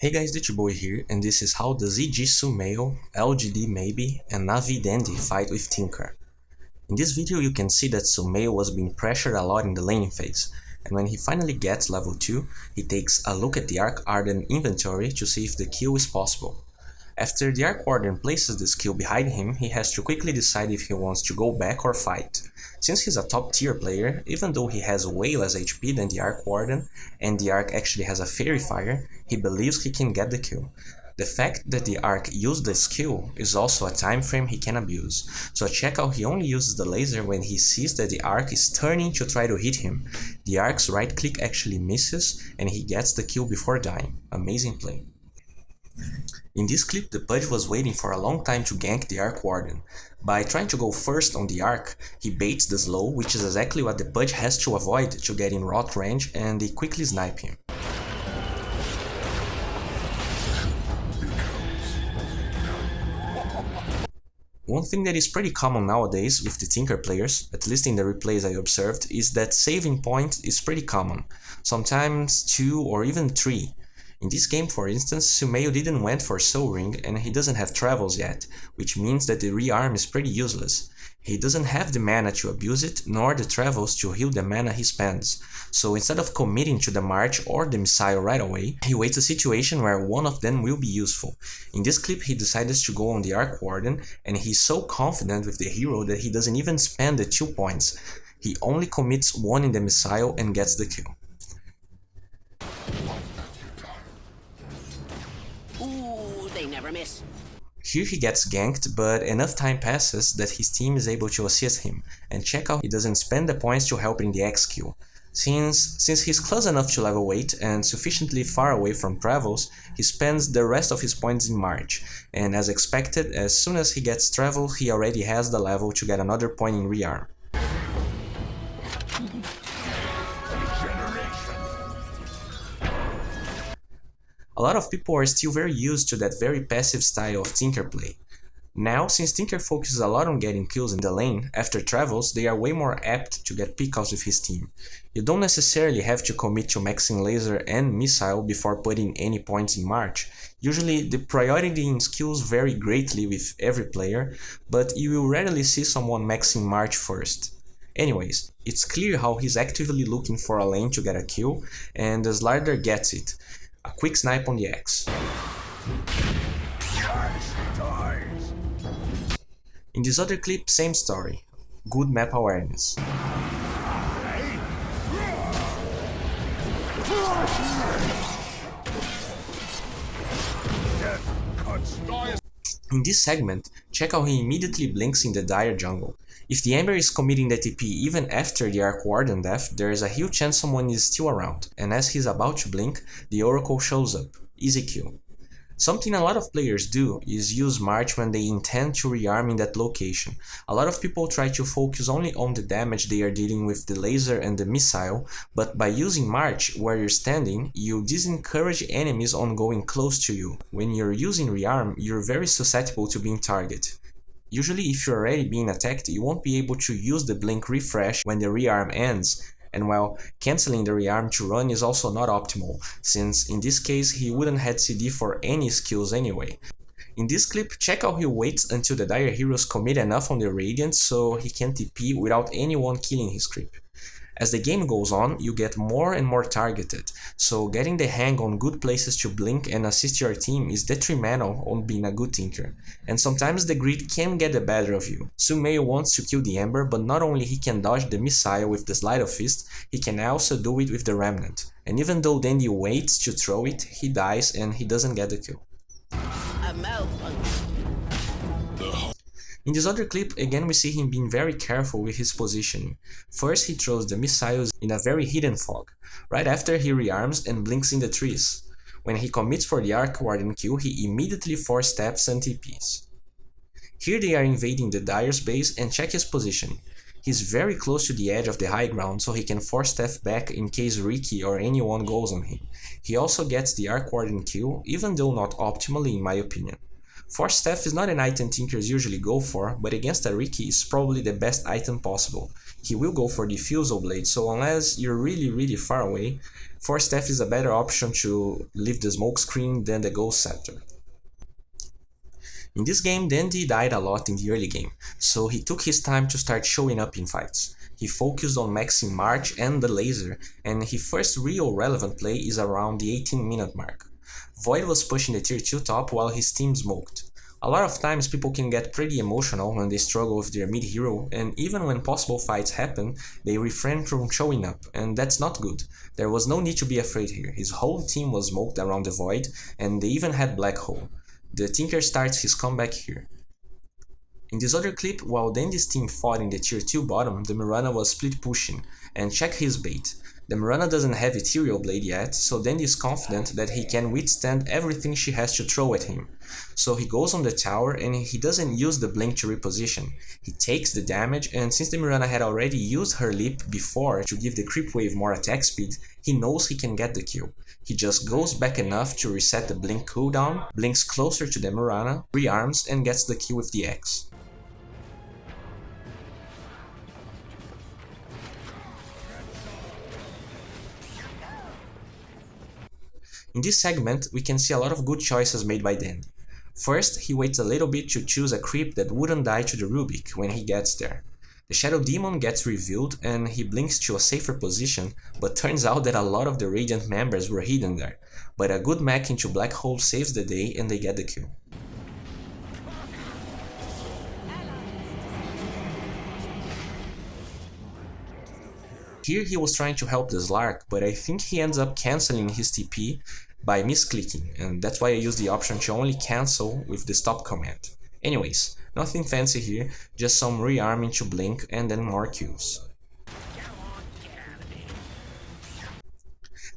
Hey guys, D.Bowie here, and this is how does EG.SUMAIL, LGD.Maybe, and Navi.Dendi fight with Tinker. In this video you can see that SUMAIL was being pressured a lot in the laning phase, and when he finally gets level 2, he takes a look at the Arc Arden inventory to see if the kill is possible. After the Arc Warden places the skill behind him, he has to quickly decide if he wants to go back or fight. Since he's a top tier player, even though he has way less HP than the Arc Warden, and the Arc actually has a Fairy Fire, he believes he can get the kill. The fact that the Arc used the skill is also a time frame he can abuse, so check out he only uses the laser when he sees that the Arc is turning to try to hit him. The Arc's right click actually misses, and he gets the kill before dying. Amazing play. In this clip, the Pudge was waiting for a long time to gank the Arc Warden. By trying to go first on the Arc, he baits the slow, which is exactly what the Pudge has to avoid to get in rot range, and they quickly snipe him. One thing that is pretty common nowadays with the Tinker players, at least in the replays I observed, is that saving point is pretty common, sometimes 2 or even 3. In this game, for instance, SUMAIL didn't went for Soul Ring and he doesn't have travels yet, which means that the rearm is pretty useless. He doesn't have the mana to abuse it, nor the travels to heal the mana he spends, so instead of committing to the March or the Missile right away, he waits a situation where one of them will be useful. In this clip he decides to go on the Arc Warden, and he's so confident with the hero that he doesn't even spend the 2 points. He only commits 1 in the Missile and gets the kill. They never miss. Here he gets ganked, but enough time passes that his team is able to assist him, and check out he doesn't spend the points to help in the X kill. Since he's close enough to level 8 and sufficiently far away from travels, he spends the rest of his points in March, and as expected, as soon as he gets travel, he already has the level to get another point in rearm. A lot of people are still very used to that very passive style of Tinker play. Now, since Tinker focuses a lot on getting kills in the lane, after travels they are way more apt to get pickouts with his team. You don't necessarily have to commit to maxing laser and missile before putting any points in March. Usually the priority in skills vary greatly with every player, but you will rarely see someone maxing March first. Anyways, it's clear how he's actively looking for a lane to get a kill, and the Slider gets it. A quick snipe on the X. In this other clip, same story. Good map awareness. In this segment, check how he immediately blinks in the dire jungle. If the Ember is committing the TP even after the Arc Warden death, there is a huge chance someone is still around, and as he's about to blink, the Oracle shows up. Easy kill. Something a lot of players do is use March when they intend to rearm in that location. A lot of people try to focus only on the damage they are dealing with the laser and the missile, but by using March where you're standing, you disencourage enemies on going close to you. When you're using rearm, you're very susceptible to being targeted. Usually if you're already being attacked, you won't be able to use the blink refresh when the rearm ends, and while cancelling the rearm to run is also not optimal, since in this case he wouldn't have CD for any skills anyway. In this clip, check how he waits until the dire heroes commit enough on the Radiant so he can TP without anyone killing his creep. As the game goes on, you get more and more targeted, so getting the hang on good places to blink and assist your team is detrimental on being a good Tinker, and sometimes the greed can get the better of you. SUMAIL wants to kill the Ember, but not only he can dodge the missile with the Sleight of Fist, he can also do it with the Remnant, and even though Dendi waits to throw it, he dies and he doesn't get the kill. A malfunction. In this other clip, again we see him being very careful with his positioning. First he throws the missiles in a very hidden fog. Right after he rearms and blinks in the trees. When he commits for the Arc Warden kill, he immediately 4 steps and TPs. Here they are invading the Dire's base, and check his positioning. He's very close to the edge of the high ground, so he can 4-step back in case Riki or anyone goes on him. He also gets the Arc Warden kill, even though not optimally in my opinion. Force Staff is not an item Tinkers usually go for, but against a Riki is probably the best item possible. he will go for the Fusel Blade, so unless you're really far away, Force Staff is a better option to leave the smoke screen than the Ghost Scepter. In this game, Dendi died a lot in the early game, so he took his time to start showing up in fights. He focused on maxing March and the laser, and his first real relevant play is around the 18-minute mark. Void was pushing the tier 2 top while his team smoked. A lot of times people can get pretty emotional when they struggle with their mid hero, and even when possible fights happen, they refrain from showing up, and that's not good. There was no need to be afraid here. His whole team was smoked around the Void, and they even had Black Hole. The Tinker starts his comeback here. In this other clip, while Dendi's team fought in the tier 2 bottom, the Mirana was split pushing, and check his bait. The Mirana doesn't have Ethereal Blade yet, so Dendi is confident that he can withstand everything she has to throw at him. So he goes on the tower and he doesn't use the blink to reposition. He takes the damage, and since the Mirana had already used her leap before to give the creep wave more attack speed, he knows he can get the kill. He just goes back enough to reset the blink cooldown, blinks closer to the Mirana, rearms and gets the kill with the X. In this segment, we can see a lot of good choices made by Dendi. First, he waits a little bit to choose a creep that wouldn't die to the Rubik when he gets there. The Shadow Demon gets revealed and he blinks to a safer position, but turns out that a lot of the Radiant members were hidden there. But a good mech into Black Hole saves the day and they get the kill. Here he was trying to help the Slark, but I think he ends up cancelling his TP by misclicking, and that's why I use the option to only cancel with the stop command. Anyways, nothing fancy here, just some rearming to blink and then more kills.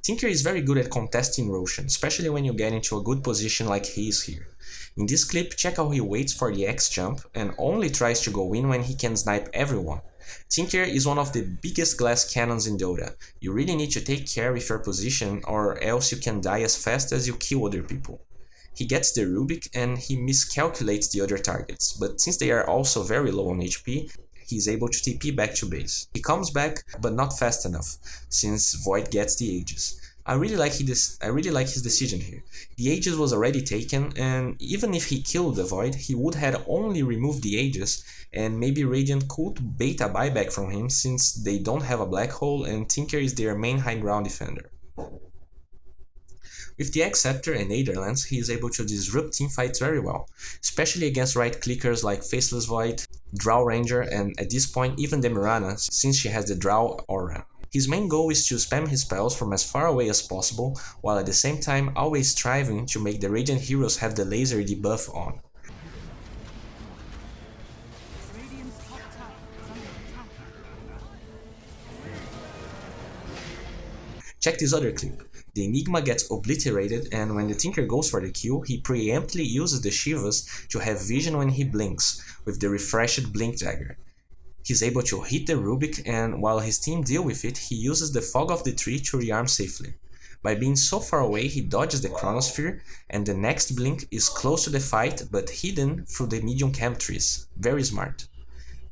Tinker is very good at contesting Roshan, especially when you get into a good position like he is here. In this clip, check how he waits for the X jump and only tries to go in when he can snipe everyone. Tinker is one of the biggest glass cannons in Dota. You really need to take care with your position or else you can die as fast as you kill other people. He gets the Rubik and he miscalculates the other targets, but since they are also very low on HP, he is able to TP back to base. He comes back, but not fast enough, since Void gets the Aegis. I really like his decision here. The Aegis was already taken, and even if he killed the Void, he would have only removed the Aegis, and maybe Radiant could bait a buyback from him since they don't have a Black Hole and Tinker is their main high ground defender. With the X Scepter and Netherlands, he is able to disrupt teamfights very well, especially against right clickers like Faceless Void, Drow Ranger, and at this point even the Mirana, since she has the Drow aura. His main goal is to spam his spells from as far away as possible, while at the same time always striving to make the Radiant heroes have the laser debuff on. Check this other clip. The Enigma gets obliterated, and when the Tinker goes for the kill, he preemptively uses the Shivas to have vision when he blinks, with the refreshed Blink Dagger. He's able to hit the Rubik, and while his team deal with it, he uses the Fog of the Tree to rearm safely. By being so far away, he dodges the Chronosphere, and the next blink is close to the fight but hidden through the medium camp trees. Very smart.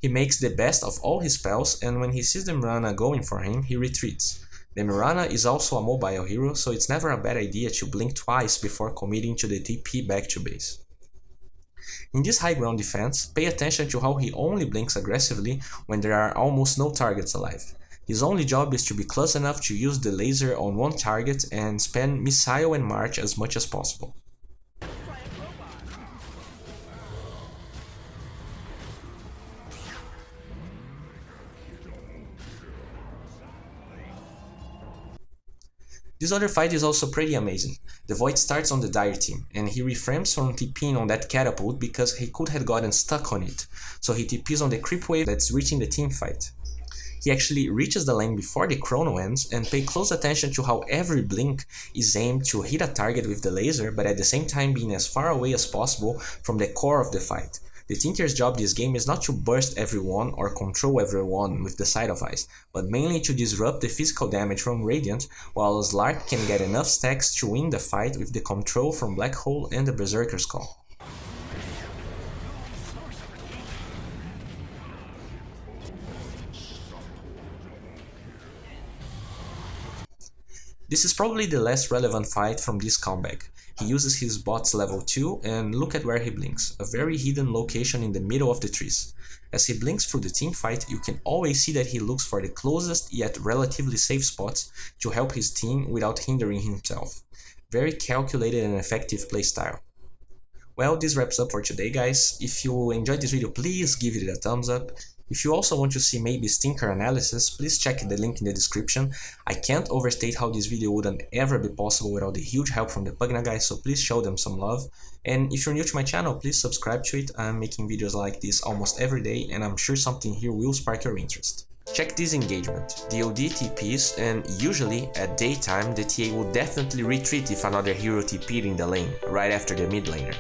He makes the best of all his spells, and when he sees the Mirana going for him, he retreats. The Mirana is also a mobile hero, so it's never a bad idea to blink twice before committing to the TP back to base. In this high ground defense, pay attention to how he only blinks aggressively when there are almost no targets alive. His only job is to be close enough to use the laser on one target and spam Missile and March as much as possible. This other fight is also pretty amazing. The Void starts on the Dire team, and he reframes from TPing on that catapult because he could have gotten stuck on it, so he TPs on the creep wave that's reaching the team fight. He actually reaches the lane before the chrono ends, and pay close attention to how every blink is aimed to hit a target with the laser, but at the same time being as far away as possible from the core of the fight. The Tinker's job this game is not to burst everyone or control everyone with the Sight of Ice, but mainly to disrupt the physical damage from Radiant, while Slark can get enough stacks to win the fight with the control from Black Hole and the Berserker's Call. This is probably the last relevant fight from this comeback. He uses his bot's level 2 and look at where he blinks, a very hidden location in the middle of the trees. As he blinks through the team fight, you can always see that he looks for the closest yet relatively safe spots to help his team without hindering himself. Very calculated and effective playstyle. Well, this wraps up for today, guys. If you enjoyed this video, please give it a thumbs up. If you also want to see maybe stinker analysis, please check the link in the description. I can't overstate how this video wouldn't ever be possible without the huge help from the Pugna guys, so please show them some love. And if you're new to my channel, please subscribe to it. I'm making videos like this almost every day, and I'm sure something here will spark your interest. Check this engagement. The OD TPs, and usually at daytime the TA will definitely retreat if another hero TP'd in the lane, right after the mid laner.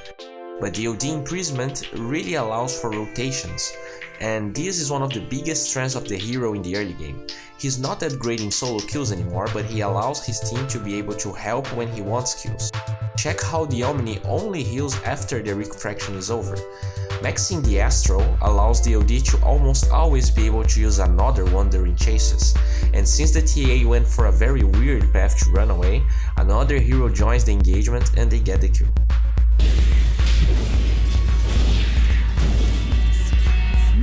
But the OD imprisonment really allows for rotations, and this is one of the biggest strengths of the hero in the early game. He's not that great in solo kills anymore, but he allows his team to be able to help when he wants kills. Check how the Omni only heals after the refraction is over. Maxing the Astral allows the OD to almost always be able to use another one during chases, and since the TA went for a very weird path to run away, another hero joins the engagement and they get the kill.